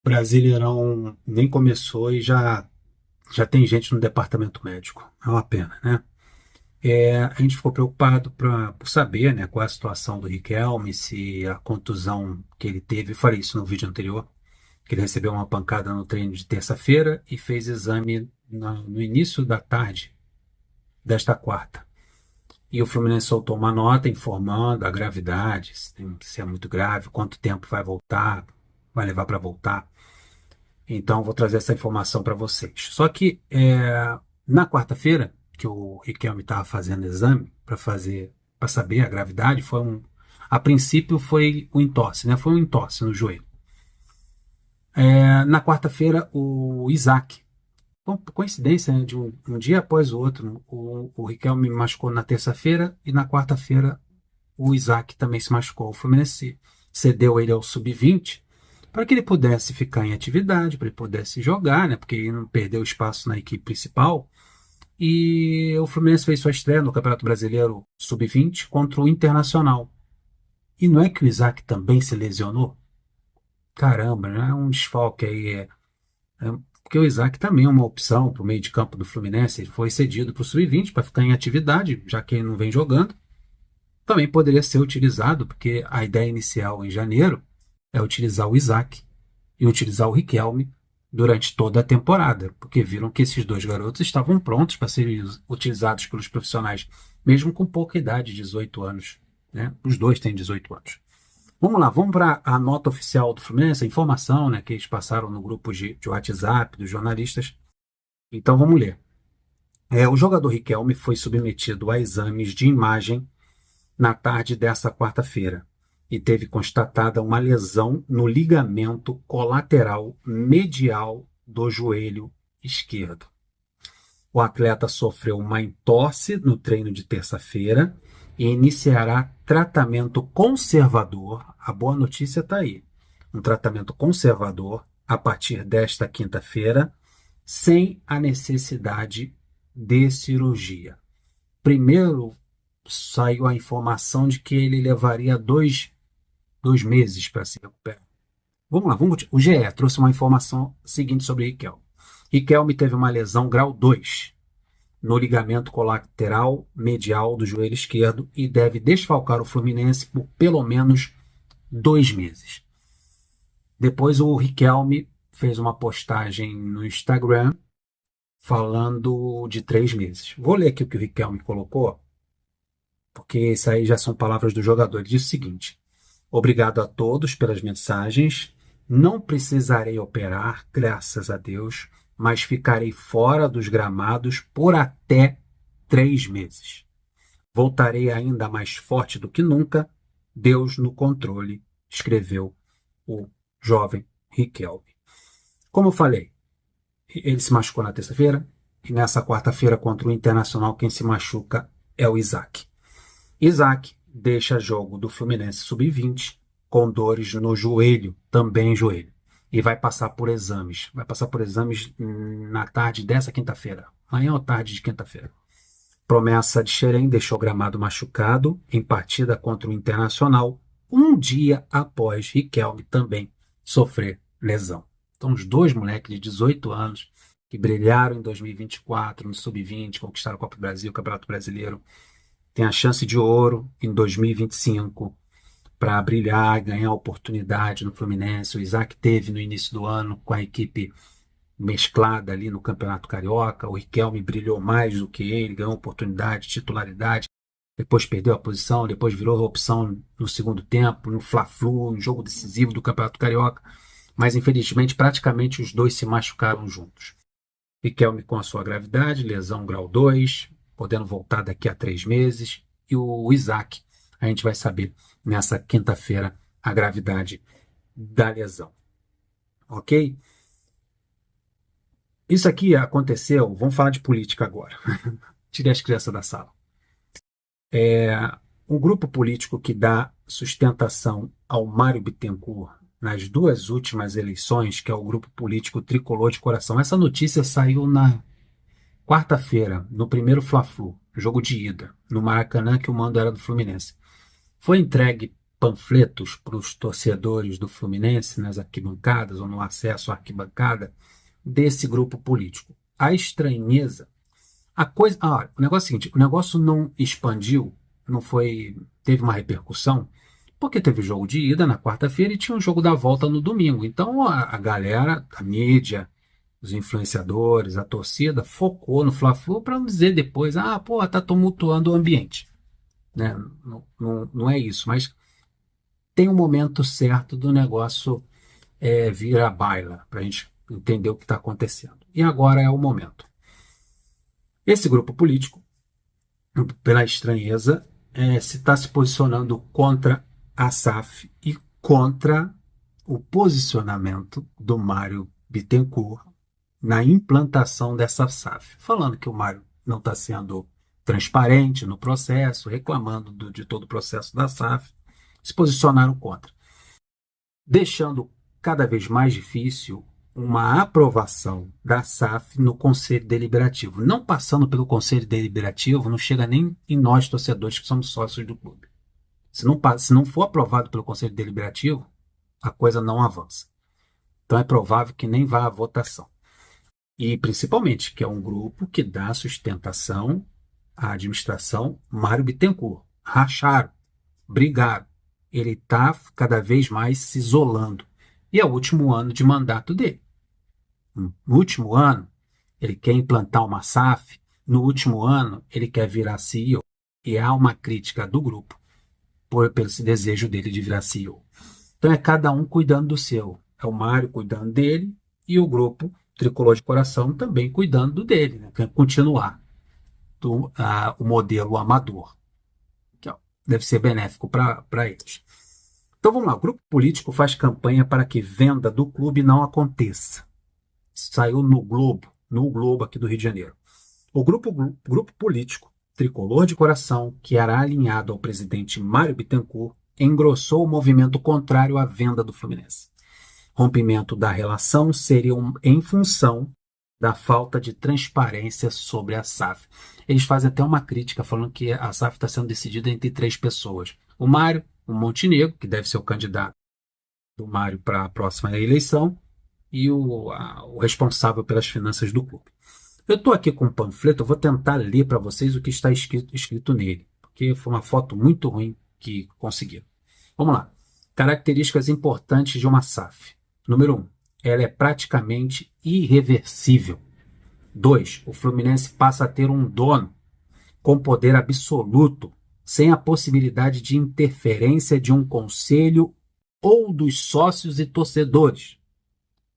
Brasileirão nem começou e já tem gente no departamento médico. É uma pena, né? A gente ficou preocupado por saber, né, qual é a situação do Riquelme, se a contusão que ele teve, eu falei isso no vídeo anterior, que ele recebeu uma pancada no treino de terça-feira e fez exame no início da tarde desta quarta. E o Fluminense soltou uma nota informando a gravidade, se é muito grave, quanto tempo vai voltar, vai levar para voltar. Então, vou trazer essa informação para vocês. Só que na quarta-feira, que o Riquelme estava fazendo exame para saber a gravidade, a princípio foi o entorse, né? Foi um entorse no joelho. Na quarta-feira, o Isaac, coincidência, né, de um dia após o outro, o Riquelme me machucou na terça-feira e na quarta-feira o Isaac também se machucou. O Fluminense cedeu ele ao sub-20 para que ele pudesse ficar em atividade, para ele pudesse jogar, né? Porque ele não perdeu espaço na equipe principal. E o Fluminense fez sua estreia no Campeonato Brasileiro Sub-20 contra o Internacional. E não é que o Isaac também se lesionou? Caramba, né? Um desfalque aí. Porque o Isaac também é uma opção para o meio de campo do Fluminense. Ele foi cedido para o Sub-20 para ficar em atividade, já que ele não vem jogando. Também poderia ser utilizado, porque a ideia inicial em janeiro é utilizar o Isaac e utilizar o Riquelme durante toda a temporada, porque viram que esses dois garotos estavam prontos para serem utilizados pelos profissionais, mesmo com pouca idade, 18 anos. Né? Os dois têm 18 anos. Vamos lá, vamos para a nota oficial do Fluminense, a informação, né, que eles passaram no grupo de WhatsApp dos jornalistas. Então vamos ler. O jogador Riquelme foi submetido a exames de imagem na tarde dessa quarta-feira e teve constatada uma lesão no ligamento colateral medial do joelho esquerdo. O atleta sofreu uma entorse no treino de terça-feira e iniciará tratamento conservador. A boa notícia está aí. Um tratamento conservador a partir desta quinta-feira, sem a necessidade de cirurgia. Primeiro, saiu a informação de que ele levaria dois meses para se recuperar. Vamos lá, o GE trouxe uma informação seguinte sobre Riquelme. Riquelme teve uma lesão grau 2 no ligamento colateral medial do joelho esquerdo e deve desfalcar o Fluminense por pelo menos 2 meses. Depois o Riquelme fez uma postagem no Instagram falando de 3 meses. Vou ler aqui o que o Riquelme colocou, porque isso aí já são palavras do jogador. Ele diz o seguinte: obrigado a todos pelas mensagens. Não precisarei operar, graças a Deus, mas ficarei fora dos gramados por até 3 meses. Voltarei ainda mais forte do que nunca. Deus no controle, escreveu o jovem Riquelme. Como eu falei, ele se machucou na terça-feira e nessa quarta-feira contra o Internacional quem se machuca é o Isaac. Isaac deixa jogo do Fluminense Sub-20 com dores no joelho, também joelho. E vai passar por exames. Vai passar por exames na tarde dessa quinta-feira. Amanhã ou tarde de quinta-feira. Promessa de Xerém deixou gramado machucado em partida contra o Internacional, um dia após Riquelme também sofrer lesão. Então, os dois moleques de 18 anos que brilharam em 2024 no Sub-20, conquistaram a Copa do Brasil, o Campeonato Brasileiro, tem a chance de ouro em 2025 para brilhar e ganhar oportunidade no Fluminense. O Isaac teve no início do ano com a equipe mesclada ali no Campeonato Carioca. O Riquelme brilhou mais do que ele, ganhou oportunidade, titularidade. Depois perdeu a posição, depois virou opção no segundo tempo, no Fla-Flu, um jogo decisivo do Campeonato Carioca. Mas infelizmente praticamente os dois se machucaram juntos. Riquelme com a sua gravidade, lesão grau 2, podendo voltar daqui a 3 meses. E o Isaac, a gente vai saber nessa quinta-feira a gravidade da lesão. Ok? Isso aqui aconteceu, vamos falar de política agora. Tirei as crianças da sala. Um grupo político que dá sustentação ao Mário Bittencourt nas duas últimas eleições, que é o grupo político Tricolor de Coração. Essa notícia saiu na quarta-feira, no primeiro Fla-Flu, jogo de ida, no Maracanã, que o mando era do Fluminense. Foi entregue panfletos para os torcedores do Fluminense nas arquibancadas ou no acesso à arquibancada desse grupo político. A estranheza, a coisa, o negócio é o seguinte, o negócio não expandiu, não foi, teve uma repercussão, porque teve jogo de ida na quarta-feira e tinha um jogo da volta no domingo. Então a galera, a mídia, os influenciadores, a torcida focou no Fla-Flu para não dizer depois, tá tumultuando o ambiente. Né? Não é isso, mas tem um momento certo do negócio vir à baila, para a gente entender o que está acontecendo. E agora é o momento. Esse grupo político, pela estranheza, se está se posicionando contra a SAF e contra o posicionamento do Mário Bittencourt na implantação dessa SAF, falando que o Mário não está sendo transparente no processo, reclamando de todo o processo da SAF, se posicionaram contra, deixando cada vez mais difícil uma aprovação da SAF no Conselho Deliberativo. Não passando pelo Conselho Deliberativo, não chega nem em nós, torcedores, que somos sócios do clube. Se não for aprovado pelo Conselho Deliberativo, a coisa não avança. Então é provável que nem vá à votação. E principalmente que é um grupo que dá sustentação à administração Mário Bittencourt. Racharam, brigaram. Ele está cada vez mais se isolando. E é o último ano de mandato dele. No último ano, ele quer implantar uma SAF. No último ano, ele quer virar CEO. E há uma crítica do grupo por esse desejo dele de virar CEO. Então é cada um cuidando do seu. É o Mário cuidando dele e o grupo Tricolor de Coração também cuidando dele, né? Quer continuar o modelo amador, que deve ser benéfico para eles. Então vamos lá, o grupo político faz campanha para que venda do clube não aconteça. Saiu no Globo aqui do Rio de Janeiro. O grupo político Tricolor de Coração, que era alinhado ao presidente Mário Bittencourt, engrossou o movimento contrário à venda do Fluminense. Rompimento da relação seria em função da falta de transparência sobre a SAF. Eles fazem até uma crítica falando que a SAF está sendo decidida entre 3 pessoas. O Mário, o Montenegro, que deve ser o candidato do Mário para a próxima eleição, e o responsável pelas finanças do clube. Eu estou aqui com um panfleto, eu vou tentar ler para vocês o que está escrito nele, porque foi uma foto muito ruim que conseguiram. Vamos lá. Características importantes de uma SAF. Número 1. Ela é praticamente irreversível. 2. O Fluminense passa a ter um dono com poder absoluto, sem a possibilidade de interferência de um conselho ou dos sócios e torcedores.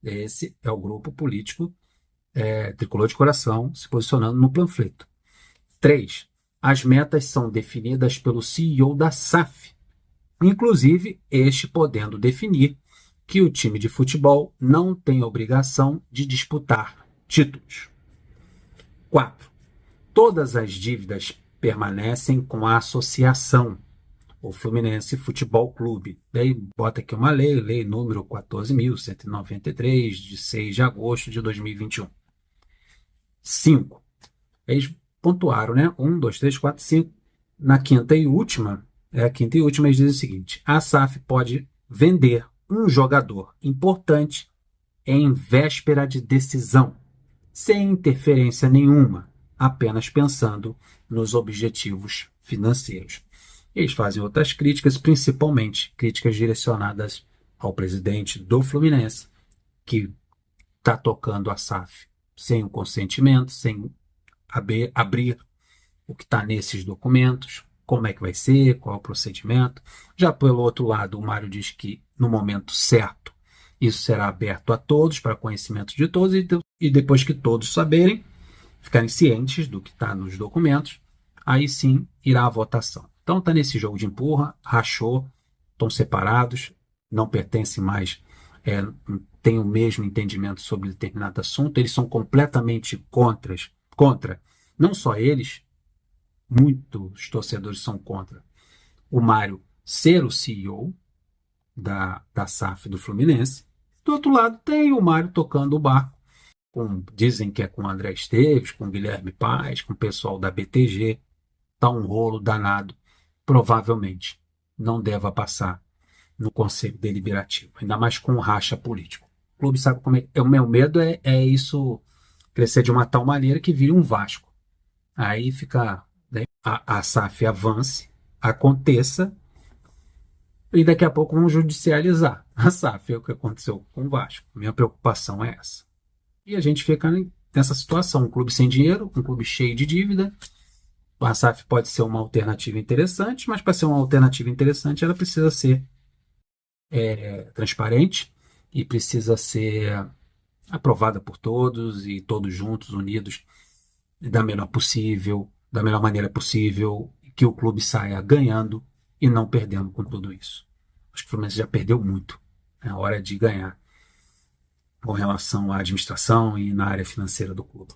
Esse é o grupo político Tricolor de Coração se posicionando no panfleto. 3. As metas são definidas pelo CEO da SAF, inclusive este podendo definir que o time de futebol não tem obrigação de disputar títulos. 4. Todas as dívidas permanecem com a associação, o Fluminense Futebol Clube. Daí bota aqui uma lei número 14.193, de 6 de agosto de 2021. 5. Eles pontuaram, né? 1, 2, 3, 4, 5. Na quinta e última, eles dizem o seguinte: a SAF pode vender um jogador importante em véspera de decisão, sem interferência nenhuma, apenas pensando nos objetivos financeiros. Eles fazem outras críticas, principalmente críticas direcionadas ao presidente do Fluminense, que está tocando a SAF sem o consentimento, sem abrir o que está nesses documentos, como é que vai ser, qual é o procedimento. Já pelo outro lado, o Mário diz que no momento certo isso será aberto a todos, para conhecimento de todos, e depois que todos saberem, ficarem cientes do que está nos documentos, aí sim irá à votação. Então está nesse jogo de empurra, rachou, estão separados, não pertencem mais, têm o mesmo entendimento sobre determinado assunto, eles são completamente contra, não só eles, muitos torcedores são contra o Mário ser o CEO da SAF do Fluminense. Do outro lado tem o Mário tocando o barco, dizem que é com o André Esteves, com o Guilherme Paes, com o pessoal da BTG, está um rolo danado, provavelmente não deva passar no Conselho Deliberativo, ainda mais com racha político. O clube sabe como é. O meu medo é isso crescer de uma tal maneira que vire um Vasco. Aí fica, né, a SAF avance, aconteça, e daqui a pouco vão judicializar a SAF. É o que aconteceu com o Vasco. Minha preocupação é essa. E a gente fica nessa situação, um clube sem dinheiro, um clube cheio de dívida. A SAF pode ser uma alternativa interessante, mas para ser uma alternativa interessante, ela precisa ser transparente e precisa ser aprovada por todos e todos juntos, unidos, da melhor possível, da melhor maneira possível, que o clube saia ganhando e não perdendo com tudo isso. Acho que o Fluminense já perdeu muito. É hora de ganhar com relação à administração e na área financeira do clube.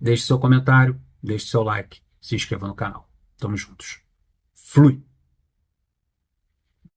Deixe seu comentário, deixe seu like, se inscreva no canal. Tamo juntos. Flui!